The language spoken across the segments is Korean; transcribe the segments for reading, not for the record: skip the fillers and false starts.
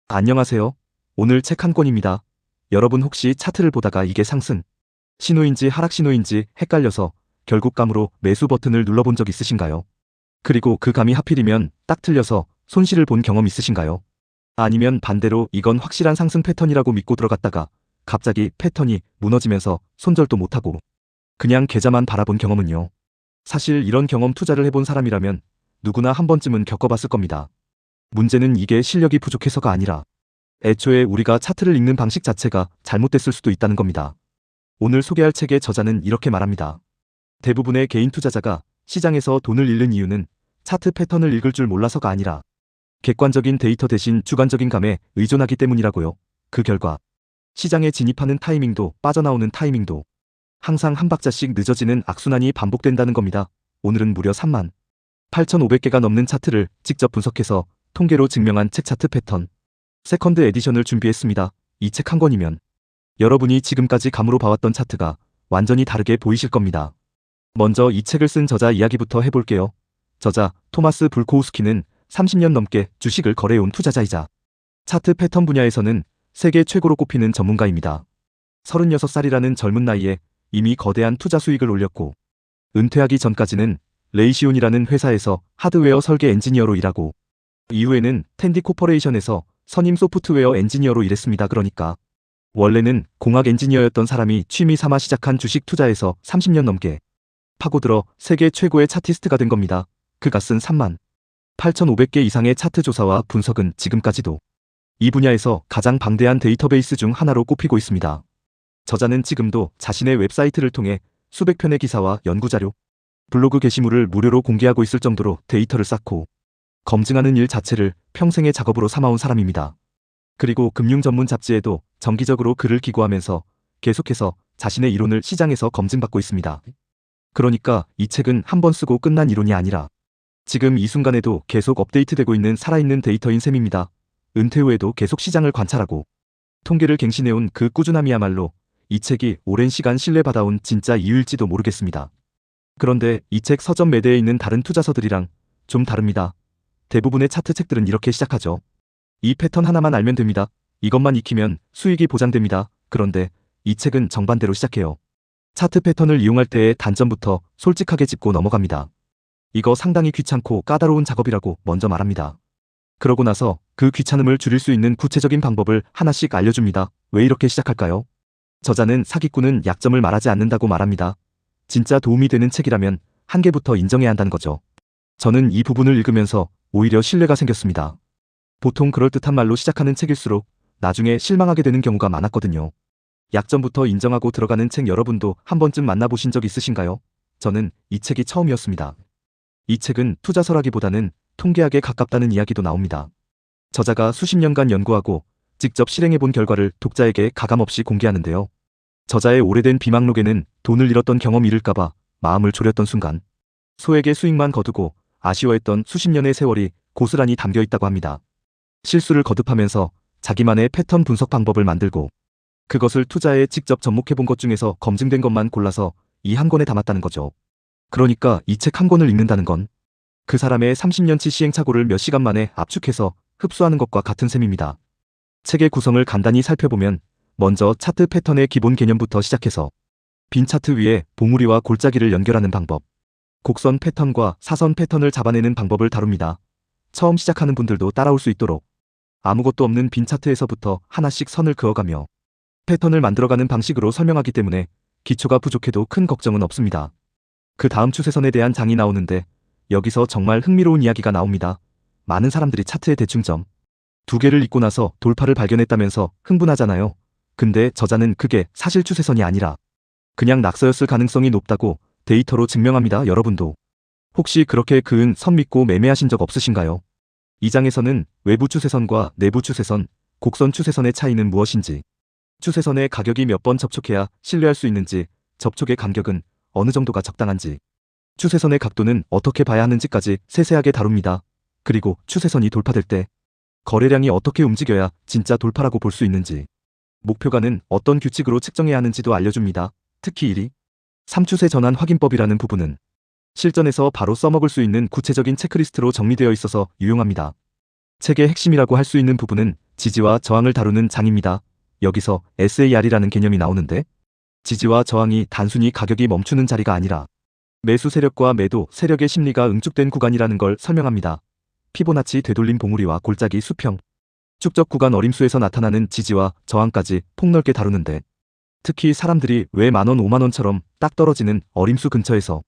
안녕하세요. 오늘 책 한 권입니다. 여러분 혹시 차트를 보다가 이게 상승 신호인지 하락 신호인지 헷갈려서 결국 감으로 매수 버튼을 눌러본 적 있으신가요? 그리고 그 감이 하필이면 딱 틀려서 손실을 본 경험 있으신가요? 아니면 반대로 이건 확실한 상승 패턴이라고 믿고 들어갔다가 갑자기 패턴이 무너지면서 손절도 못하고 그냥 계좌만 바라본 경험은요? 사실 이런 경험 투자를 해본 사람이라면 누구나 한 번쯤은 겪어봤을 겁니다. 문제는 이게 실력이 부족해서가 아니라 애초에 우리가 차트를 읽는 방식 자체가 잘못됐을 수도 있다는 겁니다. 오늘 소개할 책의 저자는 이렇게 말합니다. 대부분의 개인 투자자가 시장에서 돈을 잃는 이유는 차트 패턴을 읽을 줄 몰라서가 아니라 객관적인 데이터 대신 주관적인 감에 의존하기 때문이라고요. 그 결과 시장에 진입하는 타이밍도 빠져나오는 타이밍도 항상 한 박자씩 늦어지는 악순환이 반복된다는 겁니다. 오늘은 무려 38,500개가 넘는 차트를 직접 분석해서 통계로 증명한 책 차트 패턴 세컨드 에디션을 준비했습니다. 이 책 한 권이면 여러분이 지금까지 감으로 봐왔던 차트가 완전히 다르게 보이실 겁니다. 먼저 이 책을 쓴 저자 이야기부터 해볼게요. 저자 토마스 불코우스키는 30년 넘게 주식을 거래해온 투자자이자 차트 패턴 분야에서는 세계 최고로 꼽히는 전문가입니다. 36살이라는 젊은 나이에 이미 거대한 투자 수익을 올렸고 은퇴하기 전까지는 레이시온이라는 회사에서 하드웨어 설계 엔지니어로 일하고 이후에는 텐디 코퍼레이션에서 선임 소프트웨어 엔지니어로 일했습니다. 그러니까 원래는 공학 엔지니어였던 사람이 취미 삼아 시작한 주식 투자에서 30년 넘게 파고들어 세계 최고의 차티스트가 된 겁니다. 그가 쓴 38,500개 이상의 차트 조사와 분석은 지금까지도 이 분야에서 가장 방대한 데이터베이스 중 하나로 꼽히고 있습니다. 저자는 지금도 자신의 웹사이트를 통해 수백 편의 기사와 연구자료, 블로그 게시물을 무료로 공개하고 있을 정도로 데이터를 쌓고 검증하는 일 자체를 평생의 작업으로 삼아온 사람입니다. 그리고 금융 전문 잡지에도 정기적으로 글을 기고하면서 계속해서 자신의 이론을 시장에서 검증받고 있습니다. 그러니까 이 책은 한 번 쓰고 끝난 이론이 아니라 지금 이 순간에도 계속 업데이트되고 있는 살아있는 데이터인 셈입니다. 은퇴 후에도 계속 시장을 관찰하고 통계를 갱신해온 그 꾸준함이야말로 이 책이 오랜 시간 신뢰받아온 진짜 이유일지도 모르겠습니다. 그런데 이 책 서점 매대에 있는 다른 투자서들이랑 좀 다릅니다. 대부분의 차트 책들은 이렇게 시작하죠. 이 패턴 하나만 알면 됩니다. 이것만 익히면 수익이 보장됩니다. 그런데 이 책은 정반대로 시작해요. 차트 패턴을 이용할 때의 단점부터 솔직하게 짚고 넘어갑니다. 이거 상당히 귀찮고 까다로운 작업이라고 먼저 말합니다. 그러고 나서 그 귀찮음을 줄일 수 있는 구체적인 방법을 하나씩 알려줍니다. 왜 이렇게 시작할까요? 저자는 사기꾼은 약점을 말하지 않는다고 말합니다. 진짜 도움이 되는 책이라면 한계부터 인정해야 한다는 거죠. 저는 이 부분을 읽으면서 오히려 신뢰가 생겼습니다. 보통 그럴듯한 말로 시작하는 책일수록 나중에 실망하게 되는 경우가 많았거든요. 약점부터 인정하고 들어가는 책 여러분도 한 번쯤 만나보신 적 있으신가요? 저는 이 책이 처음이었습니다. 이 책은 투자서라기보다는 통계학에 가깝다는 이야기도 나옵니다. 저자가 수십 년간 연구하고 직접 실행해본 결과를 독자에게 가감없이 공개하는데요. 저자의 오래된 비망록에는 돈을 잃었던 경험 잃을까봐 마음을 졸였던 순간 소액의 수익만 거두고 아쉬워했던 수십 년의 세월이 고스란히 담겨 있다고 합니다. 실수를 거듭하면서 자기만의 패턴 분석 방법을 만들고 그것을 투자에 직접 접목해본 것 중에서 검증된 것만 골라서 이 한 권에 담았다는 거죠. 그러니까 이 책 한 권을 읽는다는 건 그 사람의 30년치 시행착오를 몇 시간 만에 압축해서 흡수하는 것과 같은 셈입니다. 책의 구성을 간단히 살펴보면 먼저 차트 패턴의 기본 개념부터 시작해서 빈 차트 위에 봉우리와 골짜기를 연결하는 방법, 곡선 패턴과 사선 패턴을 잡아내는 방법을 다룹니다. 처음 시작하는 분들도 따라올 수 있도록 아무것도 없는 빈 차트에서부터 하나씩 선을 그어가며 패턴을 만들어가는 방식으로 설명하기 때문에 기초가 부족해도 큰 걱정은 없습니다. 그 다음 추세선에 대한 장이 나오는데 여기서 정말 흥미로운 이야기가 나옵니다. 많은 사람들이 차트의 대충점 2개를 읽고 나서 돌파를 발견했다면서 흥분하잖아요. 근데 저자는 그게 사실 추세선이 아니라 그냥 낙서였을 가능성이 높다고 데이터로 증명합니다. 여러분도 혹시 그렇게 그은 선 믿고 매매하신 적 없으신가요? 이 장에서는 외부 추세선과 내부 추세선, 곡선 추세선의 차이는 무엇인지, 추세선의 가격이 몇 번 접촉해야 신뢰할 수 있는지, 접촉의 간격은 어느 정도가 적당한지, 추세선의 각도는 어떻게 봐야 하는지까지 세세하게 다룹니다. 그리고 추세선이 돌파될 때 거래량이 어떻게 움직여야 진짜 돌파라고 볼 수 있는지, 목표가는 어떤 규칙으로 측정해야 하는지도 알려줍니다. 특히 1위 3추세 전환 확인법이라는 부분은 실전에서 바로 써먹을 수 있는 구체적인 체크리스트로 정리되어 있어서 유용합니다. 책의 핵심이라고 할 수 있는 부분은 지지와 저항을 다루는 장입니다. 여기서 SAR이라는 개념이 나오는데 지지와 저항이 단순히 가격이 멈추는 자리가 아니라 매수 세력과 매도 세력의 심리가 응축된 구간이라는 걸 설명합니다. 피보나치 되돌림 봉우리와 골짜기 수평, 축적 구간 어림수에서 나타나는 지지와 저항까지 폭넓게 다루는데 특히 사람들이 왜 만원 5만원처럼 딱 떨어지는 어림수 근처에서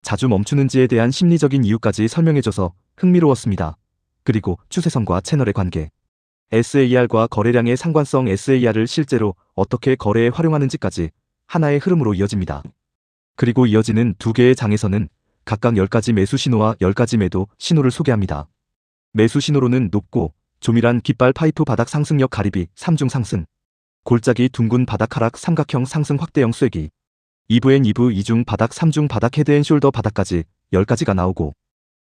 자주 멈추는지에 대한 심리적인 이유까지 설명해줘서 흥미로웠습니다. 그리고 추세선과 채널의 관계, SAR과 거래량의 상관성, SAR을 실제로 어떻게 거래에 활용하는지까지 하나의 흐름으로 이어집니다. 그리고 이어지는 두 개의 장에서는 각각 10가지 매수 신호와 10가지 매도 신호를 소개합니다. 매수 신호로는 높고 조밀한 깃발 파이프 바닥 상승력 가리비 3중 상승, 골짜기 둥근 바닥 하락 삼각형 상승 확대형 쐐기, 2부 2중 바닥 3중 바닥 헤드앤숄더 바닥까지 10가지가 나오고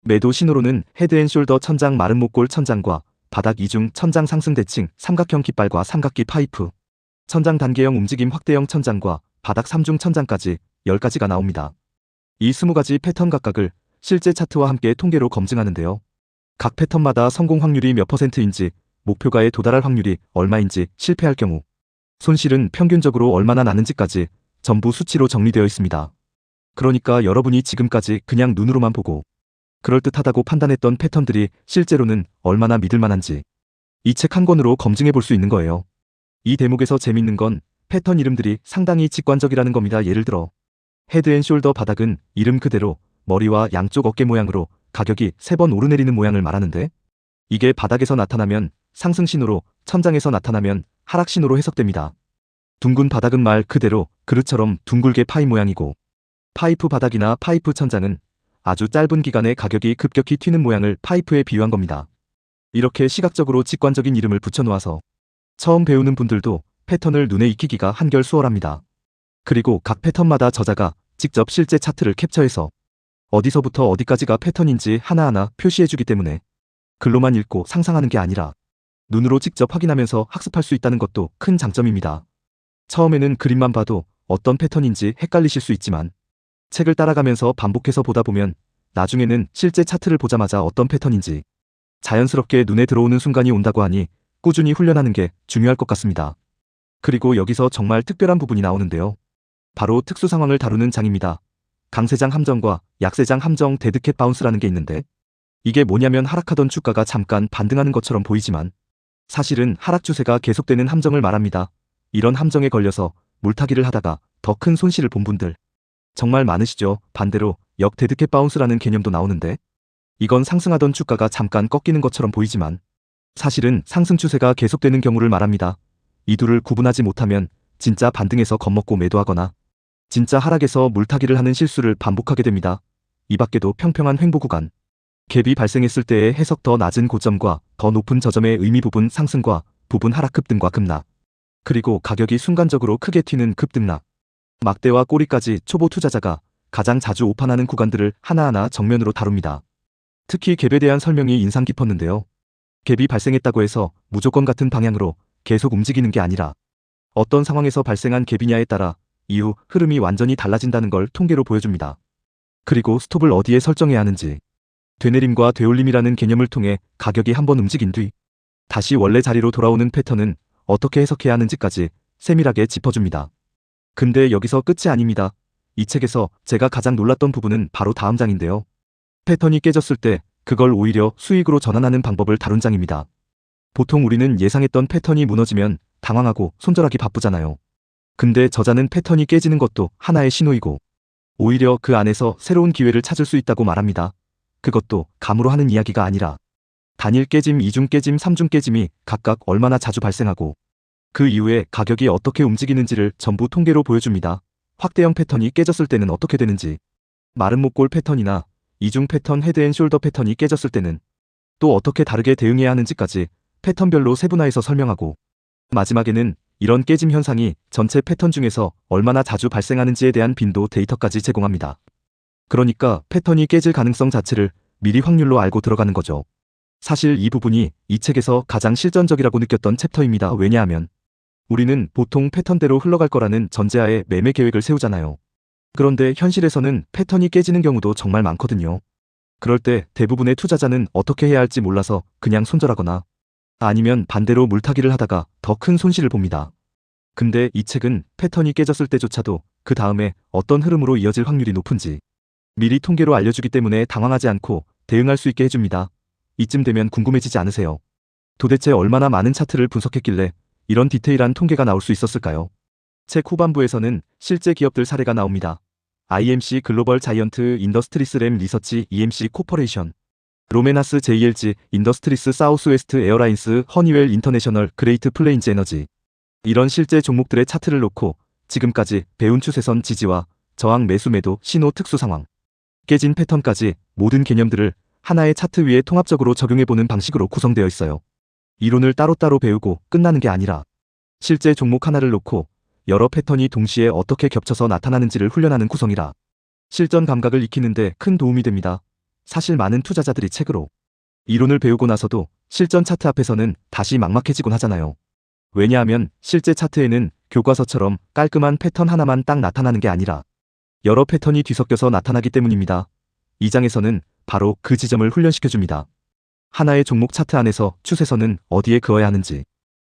매도 신호로는 헤드앤숄더 천장 마른 목골 천장과 바닥 2중 천장 상승 대칭 삼각형 깃발과 삼각기 파이프, 천장 단계형 움직임 확대형 천장과 바닥 3중 천장까지 10가지가 나옵니다. 이 20가지 패턴 각각을 실제 차트와 함께 통계로 검증하는데요. 각 패턴마다 성공 확률이 몇 %인지, 목표가에 도달할 확률이 얼마인지, 실패할 경우 손실은 평균적으로 얼마나 나는지까지 전부 수치로 정리되어 있습니다. 그러니까 여러분이 지금까지 그냥 눈으로만 보고 그럴듯하다고 판단했던 패턴들이 실제로는 얼마나 믿을만한지 이 책 한 권으로 검증해 볼 수 있는 거예요. 이 대목에서 재밌는 건 패턴 이름들이 상당히 직관적이라는 겁니다. 예를 들어 헤드앤숄더 바닥은 이름 그대로 머리와 양쪽 어깨 모양으로 가격이 3번 오르내리는 모양을 말하는데 이게 바닥에서 나타나면 상승 신호로, 천장에서 나타나면 하락 신호로 해석됩니다. 둥근 바닥은 말 그대로 그릇처럼 둥글게 파인 모양이고 파이프 바닥이나 파이프 천장은 아주 짧은 기간에 가격이 급격히 튀는 모양을 파이프에 비유한 겁니다. 이렇게 시각적으로 직관적인 이름을 붙여놓아서 처음 배우는 분들도 패턴을 눈에 익히기가 한결 수월합니다. 그리고 각 패턴마다 저자가 직접 실제 차트를 캡처해서 어디서부터 어디까지가 패턴인지 하나하나 표시해주기 때문에 글로만 읽고 상상하는 게 아니라 눈으로 직접 확인하면서 학습할 수 있다는 것도 큰 장점입니다. 처음에는 그림만 봐도 어떤 패턴인지 헷갈리실 수 있지만 책을 따라가면서 반복해서 보다 보면 나중에는 실제 차트를 보자마자 어떤 패턴인지 자연스럽게 눈에 들어오는 순간이 온다고 하니 꾸준히 훈련하는 게 중요할 것 같습니다. 그리고 여기서 정말 특별한 부분이 나오는데요. 바로 특수 상황을 다루는 장입니다. 강세장 함정과 약세장 함정 데드캣 바운스라는 게 있는데 이게 뭐냐면 하락하던 주가가 잠깐 반등하는 것처럼 보이지만 사실은 하락 추세가 계속되는 함정을 말합니다. 이런 함정에 걸려서 물타기를 하다가 더 큰 손실을 본 분들 정말 많으시죠. 반대로 역 데드캣 바운스라는 개념도 나오는데 이건 상승하던 주가가 잠깐 꺾이는 것처럼 보이지만 사실은 상승 추세가 계속되는 경우를 말합니다. 이 둘을 구분하지 못하면 진짜 반등에서 겁먹고 매도하거나 진짜 하락에서 물타기를 하는 실수를 반복하게 됩니다. 이 밖에도 평평한 횡보 구간, 갭이 발생했을 때의 해석 더 낮은 고점과 더 높은 저점의 의미 부분 상승과 부분 하락 급등과 급락, 그리고 가격이 순간적으로 크게 튀는 급등락, 막대와 꼬리까지 초보 투자자가 가장 자주 오판하는 구간들을 하나하나 정면으로 다룹니다. 특히 갭에 대한 설명이 인상 깊었는데요. 갭이 발생했다고 해서 무조건 같은 방향으로 계속 움직이는 게 아니라 어떤 상황에서 발생한 갭이냐에 따라 이후 흐름이 완전히 달라진다는 걸 통계로 보여줍니다. 그리고 스톱을 어디에 설정해야 하는지, 되내림과 되올림이라는 개념을 통해 가격이 한번 움직인 뒤 다시 원래 자리로 돌아오는 패턴은 어떻게 해석해야 하는지까지 세밀하게 짚어줍니다. 근데 여기서 끝이 아닙니다. 이 책에서 제가 가장 놀랐던 부분은 바로 다음 장인데요. 패턴이 깨졌을 때 그걸 오히려 수익으로 전환하는 방법을 다룬 장입니다. 보통 우리는 예상했던 패턴이 무너지면 당황하고 손절하기 바쁘잖아요. 근데 저자는 패턴이 깨지는 것도 하나의 신호이고 오히려 그 안에서 새로운 기회를 찾을 수 있다고 말합니다. 그것도 감으로 하는 이야기가 아니라 단일 깨짐, 2중 깨짐, 3중 깨짐이 각각 얼마나 자주 발생하고 그 이후에 가격이 어떻게 움직이는지를 전부 통계로 보여줍니다. 확대형 패턴이 깨졌을 때는 어떻게 되는지, 마른 목골 패턴이나 2중 패턴 헤드앤숄더 패턴이 깨졌을 때는 또 어떻게 다르게 대응해야 하는지까지 패턴별로 세분화해서 설명하고 마지막에는 이런 깨짐 현상이 전체 패턴 중에서 얼마나 자주 발생하는지에 대한 빈도 데이터까지 제공합니다. 그러니까 패턴이 깨질 가능성 자체를 미리 확률로 알고 들어가는 거죠. 사실 이 부분이 이 책에서 가장 실전적이라고 느꼈던 챕터입니다. 왜냐하면 우리는 보통 패턴대로 흘러갈 거라는 전제하에 매매 계획을 세우잖아요. 그런데 현실에서는 패턴이 깨지는 경우도 정말 많거든요. 그럴 때 대부분의 투자자는 어떻게 해야 할지 몰라서 그냥 손절하거나 아니면 반대로 물타기를 하다가 더 큰 손실을 봅니다. 근데 이 책은 패턴이 깨졌을 때조차도 그 다음에 어떤 흐름으로 이어질 확률이 높은지 미리 통계로 알려주기 때문에 당황하지 않고 대응할 수 있게 해줍니다. 이쯤 되면 궁금해지지 않으세요? 도대체 얼마나 많은 차트를 분석했길래 이런 디테일한 통계가 나올 수 있었을까요? 책 후반부에서는 실제 기업들 사례가 나옵니다. IMC 글로벌 자이언트 인더스트리스 램 리서치 EMC 코퍼레이션, 로메나스 JLG 인더스트리스 사우스웨스트 에어라인스 허니웰 인터내셔널 그레이트 플레인즈 에너지. 이런 실제 종목들의 차트를 놓고 지금까지 배운 추세선 지지와 저항 매수 매도 신호 특수 상황, 깨진 패턴까지 모든 개념들을 하나의 차트 위에 통합적으로 적용해보는 방식으로 구성되어 있어요. 이론을 따로따로 배우고 끝나는 게 아니라 실제 종목 하나를 놓고 여러 패턴이 동시에 어떻게 겹쳐서 나타나는지를 훈련하는 구성이라 실전 감각을 익히는데 큰 도움이 됩니다. 사실 많은 투자자들이 책으로 이론을 배우고 나서도 실전 차트 앞에서는 다시 막막해지곤 하잖아요. 왜냐하면 실제 차트에는 교과서처럼 깔끔한 패턴 하나만 딱 나타나는 게 아니라 여러 패턴이 뒤섞여서 나타나기 때문입니다. 이 장에서는 바로 그 지점을 훈련시켜줍니다. 하나의 종목 차트 안에서 추세선은 어디에 그어야 하는지,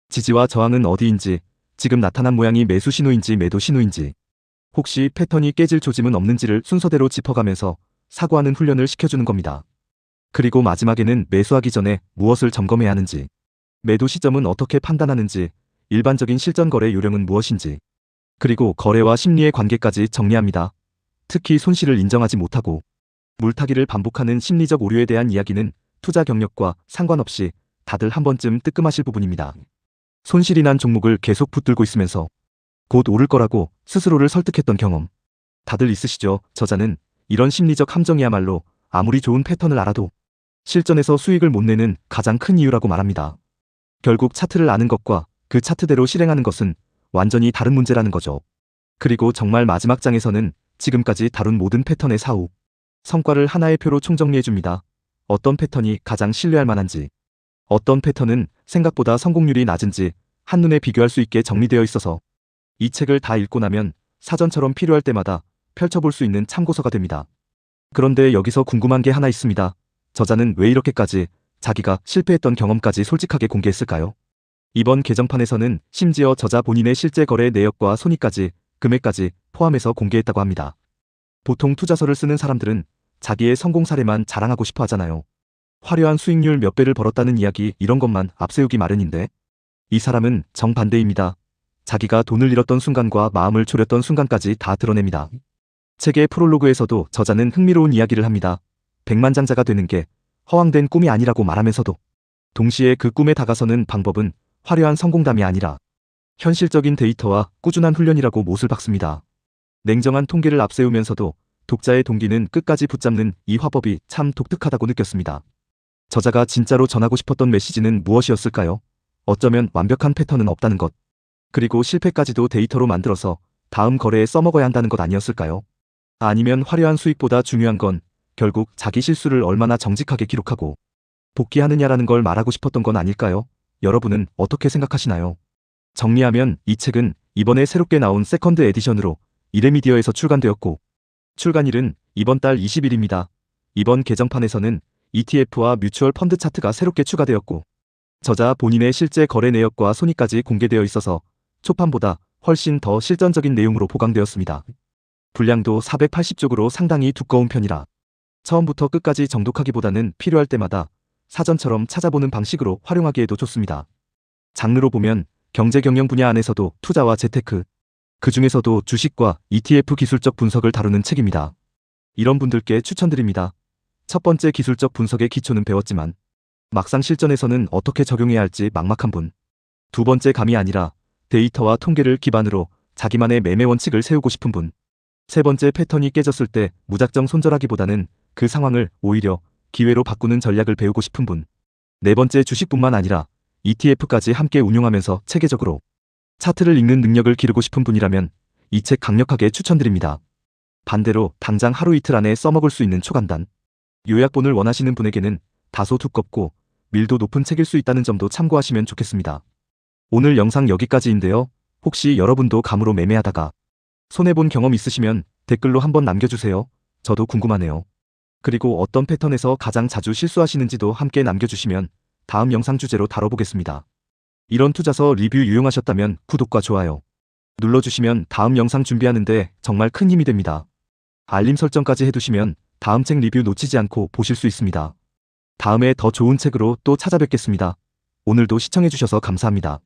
지지와 저항은 어디인지, 지금 나타난 모양이 매수 신호인지 매도 신호인지, 혹시 패턴이 깨질 조짐은 없는지를 순서대로 짚어가면서 사고하는 훈련을 시켜주는 겁니다. 그리고 마지막에는 매수하기 전에 무엇을 점검해야 하는지, 매도 시점은 어떻게 판단하는지, 일반적인 실전 거래 요령은 무엇인지, 그리고 거래와 심리의 관계까지 정리합니다. 특히 손실을 인정하지 못하고 물타기를 반복하는 심리적 오류에 대한 이야기는 투자 경력과 상관없이 다들 한 번쯤 뜨끔하실 부분입니다. 손실이 난 종목을 계속 붙들고 있으면서 곧 오를 거라고 스스로를 설득했던 경험 다들 있으시죠? 저자는 이런 심리적 함정이야말로 아무리 좋은 패턴을 알아도 실전에서 수익을 못 내는 가장 큰 이유라고 말합니다. 결국 차트를 아는 것과 그 차트대로 실행하는 것은 완전히 다른 문제라는 거죠. 그리고 정말 마지막 장에서는 지금까지 다룬 모든 패턴의 사후 성과를 하나의 표로 총정리해줍니다. 어떤 패턴이 가장 신뢰할 만한지, 어떤 패턴은 생각보다 성공률이 낮은지 한눈에 비교할 수 있게 정리되어 있어서 이 책을 다 읽고 나면 사전처럼 필요할 때마다 펼쳐볼 수 있는 참고서가 됩니다. 그런데 여기서 궁금한 게 하나 있습니다. 저자는 왜 이렇게까지 자기가 실패했던 경험까지 솔직하게 공개했을까요? 이번 개정판에서는 심지어 저자 본인의 실제 거래 내역과 손익까지, 금액까지 포함해서 공개했다고 합니다. 보통 투자서를 쓰는 사람들은 자기의 성공 사례만 자랑하고 싶어 하잖아요. 화려한 수익률 몇 배를 벌었다는 이야기 이런 것만 앞세우기 마련인데 이 사람은 정반대입니다. 자기가 돈을 잃었던 순간과 마음을 졸였던 순간까지 다 드러냅니다. 책의 프롤로그에서도 저자는 흥미로운 이야기를 합니다. 백만장자가 되는 게 허황된 꿈이 아니라고 말하면서도 동시에 그 꿈에 다가서는 방법은 화려한 성공담이 아니라 현실적인 데이터와 꾸준한 훈련이라고 못을 박습니다. 냉정한 통계를 앞세우면서도 독자의 동기는 끝까지 붙잡는 이 화법이 참 독특하다고 느꼈습니다. 저자가 진짜로 전하고 싶었던 메시지는 무엇이었을까요? 어쩌면 완벽한 패턴은 없다는 것, 그리고 실패까지도 데이터로 만들어서 다음 거래에 써먹어야 한다는 것 아니었을까요? 아니면 화려한 수익보다 중요한 건 결국 자기 실수를 얼마나 정직하게 기록하고 복귀하느냐라는 걸 말하고 싶었던 건 아닐까요? 여러분은 어떻게 생각하시나요? 정리하면 이 책은 이번에 새롭게 나온 세컨드 에디션으로 이레미디어에서 출간되었고 출간일은 이번 달 20일입니다. 이번 개정판에서는 ETF와 뮤추얼 펀드 차트가 새롭게 추가되었고 저자 본인의 실제 거래 내역과 손익까지 공개되어 있어서 초판보다 훨씬 더 실전적인 내용으로 보강되었습니다. 분량도 480쪽으로 상당히 두꺼운 편이라 처음부터 끝까지 정독하기보다는 필요할 때마다 사전처럼 찾아보는 방식으로 활용하기에도 좋습니다. 장르로 보면 경제 경영 분야 안에서도 투자와 재테크, 그 중에서도 주식과 ETF 기술적 분석을 다루는 책입니다. 이런 분들께 추천드립니다. 첫 번째 기술적 분석의 기초는 배웠지만 막상 실전에서는 어떻게 적용해야 할지 막막한 분. 두 번째 감이 아니라 데이터와 통계를 기반으로 자기만의 매매 원칙을 세우고 싶은 분. 세 번째 패턴이 깨졌을 때 무작정 손절하기보다는 그 상황을 오히려 기회로 바꾸는 전략을 배우고 싶은 분. 네 번째 주식뿐만 아니라 ETF까지 함께 운용하면서 체계적으로 차트를 읽는 능력을 기르고 싶은 분이라면 이 책 강력하게 추천드립니다. 반대로 당장 하루 이틀 안에 써먹을 수 있는 초간단 요약본을 원하시는 분에게는 다소 두껍고 밀도 높은 책일 수 있다는 점도 참고하시면 좋겠습니다. 오늘 영상 여기까지인데요. 혹시 여러분도 감으로 매매하다가 손해본 경험 있으시면 댓글로 한번 남겨주세요. 저도 궁금하네요. 그리고 어떤 패턴에서 가장 자주 실수하시는지도 함께 남겨주시면 다음 영상 주제로 다뤄보겠습니다. 이런 투자서 리뷰 유용하셨다면 구독과 좋아요 눌러주시면 다음 영상 준비하는데 정말 큰 힘이 됩니다. 알림 설정까지 해두시면 다음 책 리뷰 놓치지 않고 보실 수 있습니다. 다음에 더 좋은 책으로 또 찾아뵙겠습니다. 오늘도 시청해주셔서 감사합니다.